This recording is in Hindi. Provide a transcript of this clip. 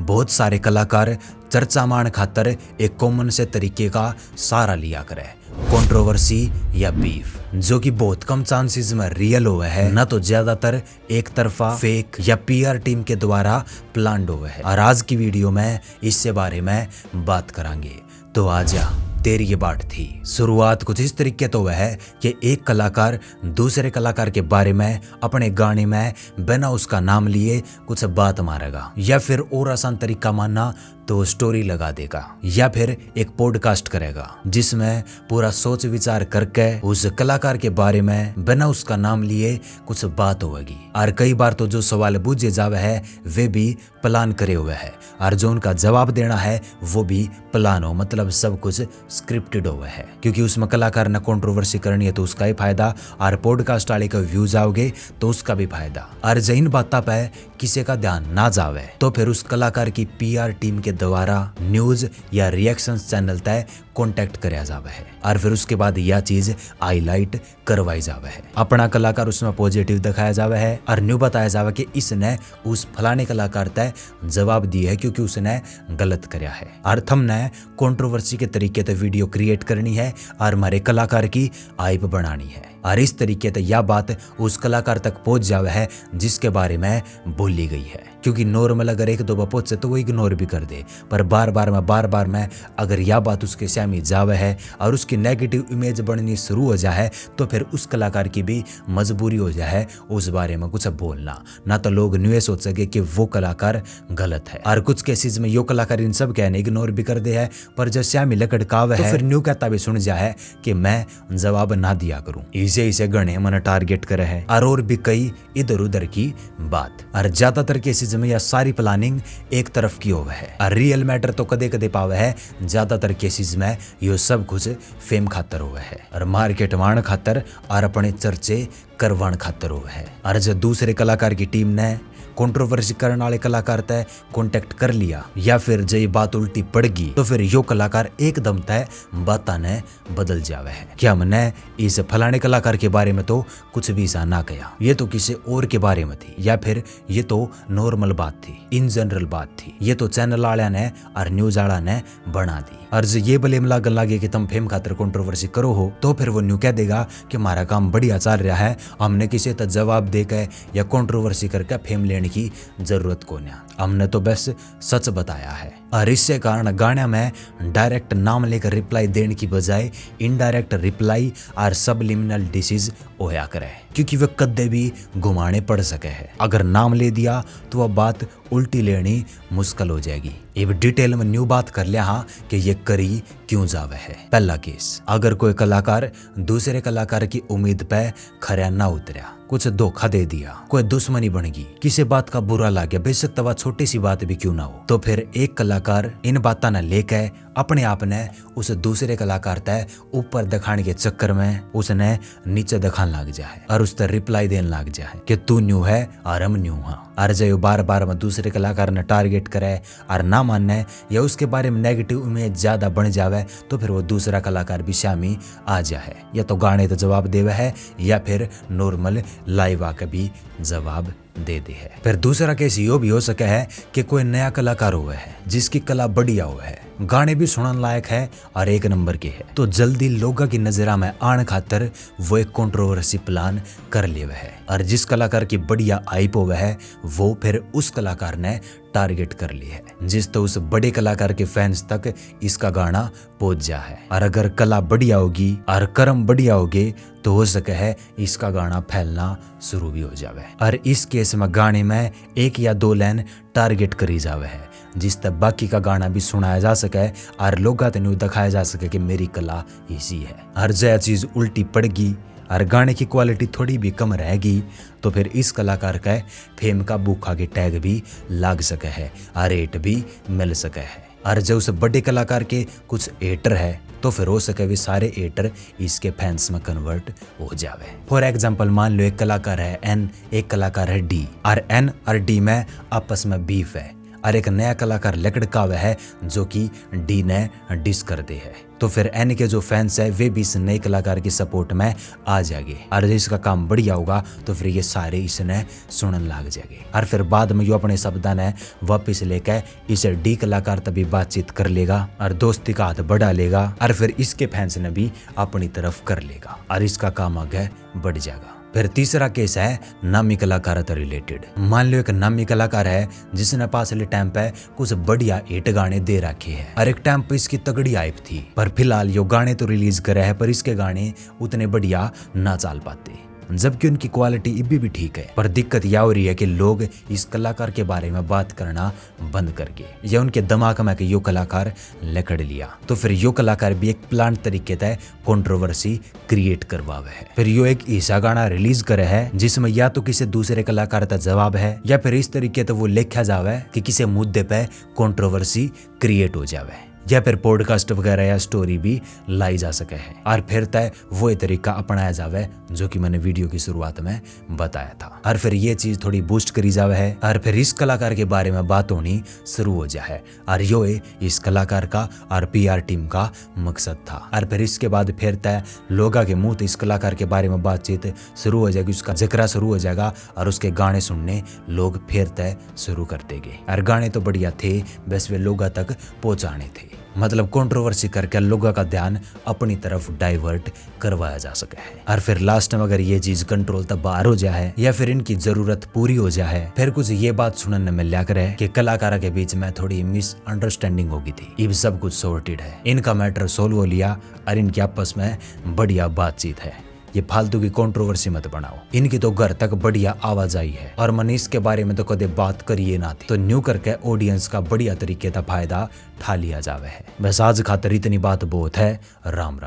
बहुत सारे कलाकार चर्चा मान खातर एक कॉमन से तरीके का सहारा लिया करे, कंट्रोवर्सी या बीफ, जो कि बहुत कम चांसेस में रियल हुआ है, न तो ज्यादातर एक तरफा फेक या पीआर टीम के द्वारा प्लान्ड हुआ है। और आज की वीडियो में इससे बारे में बात करेंगे। तो आजा तेरी ये बात थी। शुरुआत कुछ इस तरीके तो वह है कि एक कलाकार दूसरे कलाकार के बारे में अपने गाने में बिना उसका नाम लिए कुछ बात मारेगा, या फिर और आसान तरीका मानना तो स्टोरी लगा देगा, या फिर एक पॉडकास्ट करेगा जिसमें पूरा सोच विचार करके उस कलाकार के बारे में बिना उसका नाम लिए कुछ बात होगी। और कई बार तो जो सवाल पूछे जावे है वे भी प्लान करे हुए है, और जो उनका जवाब देना है वो भी प्लान हो, मतलब सब कुछ स्क्रिप्टेड हुआ है। क्योंकि उसमें कलाकार ने कंट्रोवर्सी करनी है तो उसका ही फायदा, और पॉडकास्ट वाले का व्यूज आओगे तो उसका भी फायदा। और जिन बातों पे किसी का ध्यान ना जावे तो फिर उस कलाकार की पीआर टीम के द्वारा न्यूज या रिएक्शन चैनल तय कांटेक्ट कराया जावे है, और फिर उसके बाद यह चीज हाईलाइट करवाई जावे है। अपना कलाकार उसमें पॉजिटिव दिखाया जावे है और न्यू बताया जावे कि इसने उस फलाने कलाकार तय जवाब दिया है क्योंकि उसने गलत कराया है। और हमने कंट्रोवर्सी के तरीके से वीडियो क्रिएट करनी है और हमारे कलाकार की हाइप बढ़ानी है, और इस तरीके से यह बात उस कलाकार तक पहुंच जावे है जिसके बारे में बोली गई है। क्योंकि नॉर्मल अगर एक दो बार पहुंचे तो वो इग्नोर भी कर दे, पर बार बार में अगर यह बात उसके सामने जावे है और उसकी नेगेटिव इमेज बननी शुरू हो जाए तो फिर उस कलाकार की भी मजबूरी हो जाए उस बारे में कुछ बोलना, ना तो लोग न्यू सोच सके कि वो कलाकार गलत है। और कुछ केसेस में यो कलाकार इन सब कहने इग्नोर भी कर दे है, पर जब श्यामी लकड़काव है तो फिर न्यू कहता भी सुन जाए कि मैं जवाब ना दिया करूं। इसे गणे मन टारगेट करे है और भी कई इधर उधर की बात। और ज्यादातर केसेस में यह सारी प्लानिंग एक तरफ की हुआ है, और रियल मैटर तो कदे कदे पावे है। ज्यादातर केसेस में यो सब कुछ फेम खातर हुआ है और मार्केट वाण खातर और अपने चर्चे करवाण खातर हुआ है। और जब दूसरे कलाकार की टीम ने कंट्रोवर्सी करने वाले कलाकार तय कांटेक्ट कर लिया या फिर जब ये बात उल्टी पड़ गई तो फिर यो कलाकार एकदम तय बाता ने बदल जावे है। क्या हमने इस फलाने कलाकार के बारे में तो कुछ भी ऐसा ना कहा, ये तो किसी और के बारे में थी, या फिर ये तो नॉर्मल बात थी, इन जनरल बात थी, ये तो चैनल वाला ने और न्यूज वाला ने बना दी। और ये ब्लेम लागन लागे कि तुम फेम खातर कंट्रोवर्सी करो हो तो फिर वो न्यू कह देगा कि हमारा काम बढ़िया चल रहा है, हमने किसी तक जवाब देकर या कंट्रोवर्सी करके फेम लेने की जरूरत को नहीं, हमने तो बस सच बताया है। और इससे कारण गाने में डायरेक्ट नाम लेकर रिप्लाई देने की बजाय इनडायरेक्ट रिप्लाई और सबलिमिनल डिसीज होया करे, क्योंकि वे कदे भी घुमाने पड़ सके है। अगर नाम ले दिया तो वह बात उल्टी लेनी मुश्किल हो जाएगी। अब डिटेल में न्यू बात कर लिया हाँ कि ये करी क्यों जावे है। पहला केस, अगर कोई कलाकार दूसरे कलाकार की उम्मीद पे खरा ना उतरा, कुछ धोखा दे दिया, कोई दुश्मनी बन गई, किसी बात का बुरा लग गया, बेशक तवा छोटी सी बात भी क्यों ना हो, तो फिर एक कलाकार इन बातों न लेकर अपने आप ने उस दूसरे कलाकार तय ऊपर दिखाने के चक्कर में उसने नीचे दिखाने लग जाए और उस तर रिप्लाई देने लग जाए कि तू न्यू है और हम न्यू हाँ। और जो बार में दूसरे कलाकार ने टारगेट करे और ना मानने या उसके बारे में नेगेटिव इमेज ज्यादा बन जावे तो फिर वो दूसरा कलाकार भी शामी आ जाए, या तो गाने तो जवाब देवे है या फिर नॉर्मल लाइव आके भी जवाब दे दे है। फिर दूसरा केस यो भी हो सके है कि कोई नया कलाकार हुआ है जिसकी कला बढ़िया हुआ है, गाने भी सुनने लायक है और एक नंबर के है, तो जल्दी लोगों की नजरा में आने खातर वो एक कंट्रोवर्सी प्लान कर लिए है। और जिस कलाकार की बढ़िया हाइप हुआ है वो फिर उस कलाकार ने टारगेट कर ली है, जिस तो उस बड़े कलाकार के फैंस तक इसका गाना पहुंच जा है। और अगर कला बढ़िया होगी और कर्म बढ़िया होगे तो हो सके है इसका गाना फैलना शुरू भी हो जावे। और इस केस में गाने में एक या दो लाइन टारगेट करी जावे है जिस तक बाकी का गाना भी सुनाया जा सके और लोगों को दिखाया जा सके कि मेरी कला इसी है। हर जय चीज उल्टी पड़गी और गाने की क्वालिटी थोड़ी भी कम रहेगी तो फिर इस कलाकार का फेम का भूखा के टैग भी लाग सके है और रेट भी मिल सके है। और जो उस बड़े कलाकार के कुछ एटर है तो फिर हो सके भी सारे एटर इसके फैंस में कन्वर्ट हो जावे। फॉर एग्जाम्पल मान लो एक कलाकार है एन, एक कलाकार है डी, और एन और डी में आपस में बीफ है और एक नया कलाकार लकड़का हुआ है जो कि डी ने डिस कर दे है। तो फिर एन के जो फैंस है वे भी इस नए कलाकार की सपोर्ट में आ जाएंगे और इसका काम बढ़िया होगा तो फिर ये सारे इसने सुनने लग जाएंगे। और फिर बाद में यो अपने शब्द ने वापिस लेकर इसे डी कलाकार तभी बातचीत कर लेगा और दोस्ती का हाथ बढ़ा लेगा और फिर इसके फैंस ने भी अपनी तरफ कर लेगा और इसका काम आगे बढ़ जाएगा। फिर तीसरा केस है नामी कलाकार से रिलेटेड। मान लो एक नामी कलाकार है जिसने पासले टाइम पे कुछ बढ़िया हिट गाने दे रखे हैं और एक टाइम पे इसकी तगड़ी हाइप थी, पर फिलहाल यो गाने तो रिलीज करे है पर इसके गाने उतने बढ़िया ना चल पाते, जबकि उनकी क्वालिटी इब्बी भी ठीक है। पर दिक्कत यह हो रही है कि लोग इस कलाकार के बारे में बात करना बंद करके या उनके दिमाग में कि यो कलाकार लकड़ लिया, तो फिर यो कलाकार भी एक प्लान तरीके से कंट्रोवर्सी क्रिएट करवावे है। फिर यो एक ऐसा गाना रिलीज करे है जिसमें या तो किसी दूसरे कलाकार का जवाब है या फिर इस तरीके से वो लिखा जावे कि किसी मुद्दे पे कंट्रोवर्सी क्रिएट हो जावे या फिर पॉडकास्ट वगैरह या स्टोरी भी लाई जा सके है और फिर तय वो तरीका अपनाया जावे जो कि मैंने वीडियो की शुरुआत में बताया था। और फिर ये चीज थोड़ी बूस्ट करी जावे है और फिर इस कलाकार के बारे में बात होनी शुरू हो जाए और यो इस कलाकार का और PR टीम का मकसद था। और फिर इसके बाद फिर तय लोगों के मुंह इस कलाकार के बारे में बातचीत शुरू हो जाएगी, उसका जिक्र शुरू हो जाएगा और उसके गाने सुनने लोग फिर तय शुरू कर देंगे। और गाने तो बढ़िया थे, बस वे लोगों तक पहुंचाने थे, मतलब कंट्रोवर्सी करके लोगों का ध्यान अपनी तरफ डाइवर्ट करवाया जा सके है। और फिर लास्ट में अगर ये चीज कंट्रोल तक बाहर हो जाए या फिर इनकी जरूरत पूरी हो जाए, फिर कुछ ये बात सुनने में लिया करे कि कलाकारों के बीच में थोड़ी मिसअंडरस्टैंडिंग होगी थी, अब सब कुछ सॉर्टेड है, इनका मैटर सोल्व हो लिया और इनकी आपस में बढ़िया बातचीत है, ये फालतू की कंट्रोवर्सी मत बनाओ। इनकी तो घर तक बढ़िया आवाज आई है और मनीष के बारे में तो कदे बात करिए ना थी, तो न्यू करके ऑडियंस का बढ़िया तरीके का फायदा ठा लिया जावे है। बस आज खातर इतनी बात बहुत है। राम राम।